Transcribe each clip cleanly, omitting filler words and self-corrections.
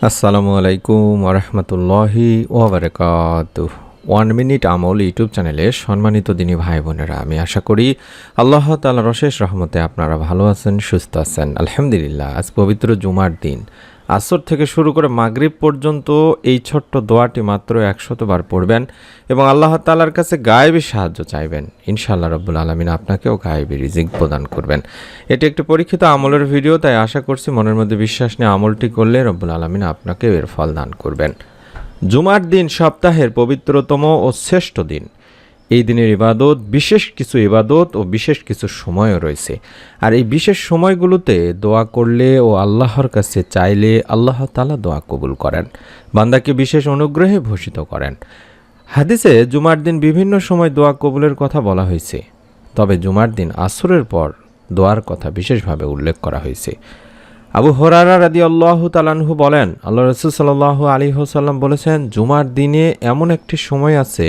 আসসালামু আলাইকুম ওরহমতুল্লাহি ওবরাকাতুহ। 1 মিনিট আমল ইউটিউব চ্যানেলে সম্মানিত দিনী ভাই বোনেরা, আমি আশা করি আল্লাহ তাআলার অশেষ রহমতে আপনারা ভালো আছেন, সুস্থ আছেন। আলহামদুলিল্লাহ। আজ পবিত্র জুমার দিন, আসর থেকে শুরু করে মাগরিব পর্যন্ত এই ছোট্ট দোয়াটি মাত্র 100 বার পড়বেন এবং আল্লাহ তাআলার কাছে গায়েবী সাহায্য চাইবেন। ইনশাআল্লাহ রব্বুল আলামিন আপনাকেও গায়েবী রিজিক প্রদান করবেন। এটি একটি পরীক্ষিত আমলের ভিডিও, তাই আশা করছি মনের মধ্যে বিশ্বাস নিয়ে আমলটি করলে রব্বুল আলামিন আপনাকে এর ফল দান করবেন। জুমার দিন সপ্তাহের পবিত্রতম ও শ্রেষ্ঠ দিন। এই দিনের ইবাদত, বিশেষ কিছু ইবাদত ও বিশেষ কিছু সময়ও রয়েছে। আর এই বিশেষ সময়গুলোতে দোয়া করলে ও আল্লাহর কাছে চাইলে আল্লাহ তাআলা দোয়া কবুল করেন, বান্দাকে বিশেষ অনুগ্রহে ভূষিত করেন। হাদিসে জুমার দিন বিভিন্ন সময় দোয়া কবুলের কথা বলা হয়েছে, তবে জুমার দিন আসরের পর দোয়ার কথা বিশেষভাবে উল্লেখ করা হয়েছে। আবু হুরায়রা রাদিয়াল্লাহু তাআলা আনহু বলেন, আল্লাহ রাসূল সাল্লাল্লাহু আলাইহি ওয়াসাল্লাম বলেছেন, জুমার দিনে এমন একটি সময় আছে,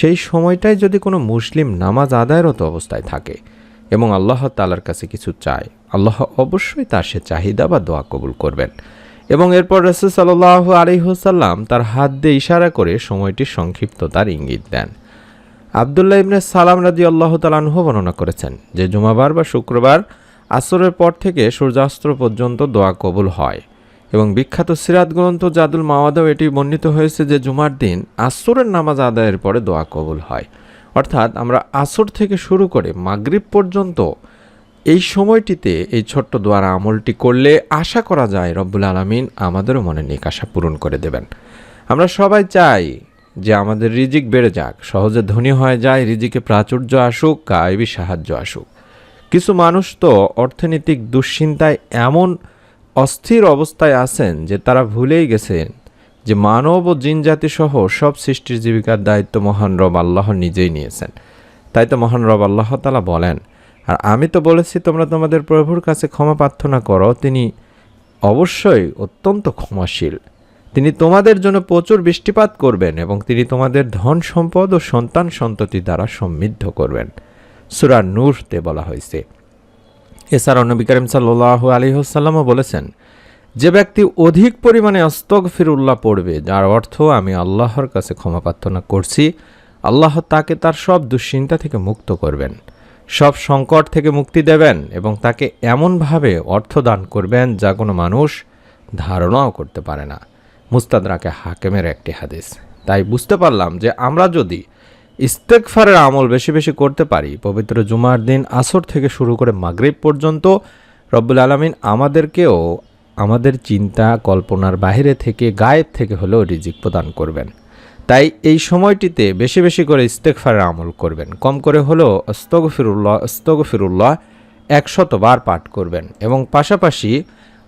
সেই সময়টায় যদি কোনো মুসলিম নামাজ আদায়রত অবস্থায় থাকে এবং আল্লাহ তাআলার কাছে কিছু চায়, আল্লাহ অবশ্যই তার সে চাহিদা বা দোয়া কবুল করবেন। এবং এরপর রাসূল সাল্লাল্লাহু আলাইহি ওয়াসাল্লাম তার হাত দিয়ে ইশারা করে সময়টির সংক্ষিপ্ততার ইঙ্গিত দেন। আব্দুল্লাহ ইবনে সালাম রাদিয়াল্লাহু তাআলা আনহু বর্ণনা করেছেন যে জুমাবার বা শুক্রবার আসরের পর থেকে সূর্যাস্ত পর্যন্ত দোয়া কবুল হয়। এবং বিখ্যাত সিরাত গ্রন্থ জাদুল মাওয়াদেও এটি বর্ণিত হয়েছে যে জুমার দিন আসরের নামাজ আদায়ের পরে দোয়া কবুল হয়। অর্থাৎ আমরা আসর থেকে শুরু করে মাগরিব পর্যন্ত এই সময়টিতে এই ছোট্ট দোয়ার আমলটি করলে আশা করা যায় রব্বুল আলামিন আমাদেরও মনের নেক আশা পূরণ করে দেবেন। আমরা সবাই চাই যে আমাদের রিজিক বেড়ে যাক, সহজে ধনী হয়ে যায়, রিজিকে প্রাচুর্য আসুক, গায়েবী সাহায্য আসুক। কিছু মানুষ তো অর্থনৈতিক দুশ্চিন্তায় এমন অস্থির অবস্থায় আছেন যে তারা ভুলেই গেছেন যে মানব ও জিনজাতি সহ সব সৃষ্টির জীবিকার দায়িত্ব মহান রব আল্লাহ নিজেই নিয়েছেন। তাই তো মহান রব আল্লাহ তাআলা বলেন, আর আমি তো বলেছি তোমরা তোমাদের প্রভুর কাছে ক্ষমা প্রার্থনা করো, তিনি অবশ্যই অত্যন্ত ক্ষমাশীল। তিনি তোমাদের জন্য প্রচুর বৃষ্টিপাত করবেন এবং তিনি তোমাদের ধন সম্পদ ও সন্তান সন্ততি দ্বারা সমৃদ্ধ করবেন। সূরা নূরতে বলা হয়েছে। এছাড়াও নবী করিম সাল্লাল্লাহু আলাইহি ওয়াসাল্লামও বলেছেন, যে ব্যক্তি অধিক পরিমাণে আস্তাগফিরুল্লাহ পড়বে, যার অর্থ আমি আল্লাহর কাছে ক্ষমা প্রার্থনা করছি, আল্লাহ তাকে তার সব দুশ্চিন্তা থেকে মুক্ত করবেন, সব সংকট থেকে মুক্তি দেবেন এবং তাকে এমনভাবে অর্থ দান করবেন যা কোনো মানুষ ধারণাও করতে পারে না। মুস্তাদরাকে হাকিমের একটি হাদিস। তাই বুঝতে পারলাম যে আমরা যদি ইস্তেগফারের আমল বেশি বেশি করতে পারি, পবিত্র জুমার দিন আসর থেকে শুরু করে মাগরিব পর্যন্ত রব্বুল আলামিন আমাদেরকেও আমাদের চিন্তা কল্পনার বাইরে থেকে, গায়েব থেকে হলেও রিজিক প্রদান করবেন। তাই এই সময়টিতে বেশি বেশি করে ইস্তেগফারের আমল করবেন, কম করে হলেও আস্তাগফিরুল্লাহ 100 বার পাঠ করবেন এবং পাশাপাশি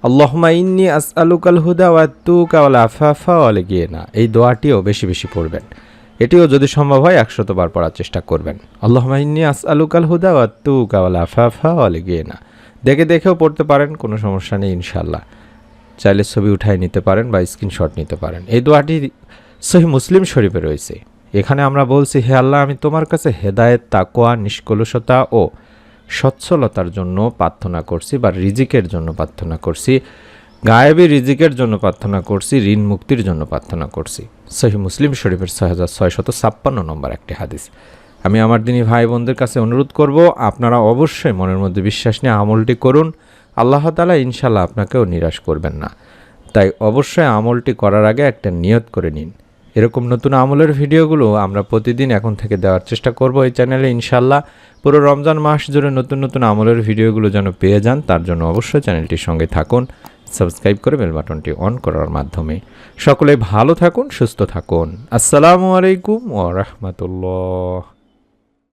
আল্লাহুম্মা ইন্নী আসআলুকাল হুদা ওয়া তুকা ওয়াল আফাফা ওয়াল গিনা, এই দোয়াটিও বেশি বেশি পড়বেন। এটিও যদি সম্ভব হয় 100 বার পড়ার চেষ্টা করবেন। আল্লাহুম্মা ইন্নী আসআলুকাল হুদা ওয়া তুকা ওয়াল আফাফা ওয়াল গিনা। দেখে দেখেও পড়তে পারেন, কোনো সমস্যা নেই ইনশাআল্লাহ। চাইলে ছবি উঠাই নিতে পারেন বা স্ক্রিনশট নিতে পারেন। এই দোয়াটি সহিহ মুসলিম শরীফে রয়েছে। এখানে আমরা বলছি, হে আল্লাহ, আমি তোমার কাছে হেদায়েত, তাকওয়া, নিষ্কলুষতা ও সচ্ছলতার জন্য প্রার্থনা করছি, বা রিজিকের জন্য প্রার্থনা করছি, গায়েবী রিজিকের জন্য প্রার্থনা করছি, ঋণ মুক্তির জন্য প্রার্থনা করছি। সহিহ মুসলিম শরীফের 6656 নম্বর একটি হাদিস। আমি আমার দিনী ভাই বোনদের কাছে অনুরোধ করব, আপনারা অবশ্যই মনের মধ্যে বিশ্বাস নিয়ে আমলটি করুন। আল্লাহ তাআলা ইনশাআল্লাহ আপনাকেও নিরাশ করবেন না। তাই অবশ্যই আমলটি করার আগে একটা নিয়ত করে নিন। এরকম নতুন আমলের ভিডিওগুলো আমরা প্রতিদিন এখন থেকে দেওয়ার চেষ্টা করব এই চ্যানেলে ইনশাআল্লাহ। পুরো রমজান মাস জুড়ে নতুন নতুন আমলের ভিডিওগুলো যেন পেয়ে যান, তার জন্য অবশ্যই চ্যানেলটির সঙ্গে থাকুন, সাবস্ক্রাইব করে বেল বাটনটি অন করার মাধ্যমে। সকলে ভালো থাকুন, সুস্থ থাকুন। আসসালামু আলাইকুম ওয়া রাহমাতুল্লাহ।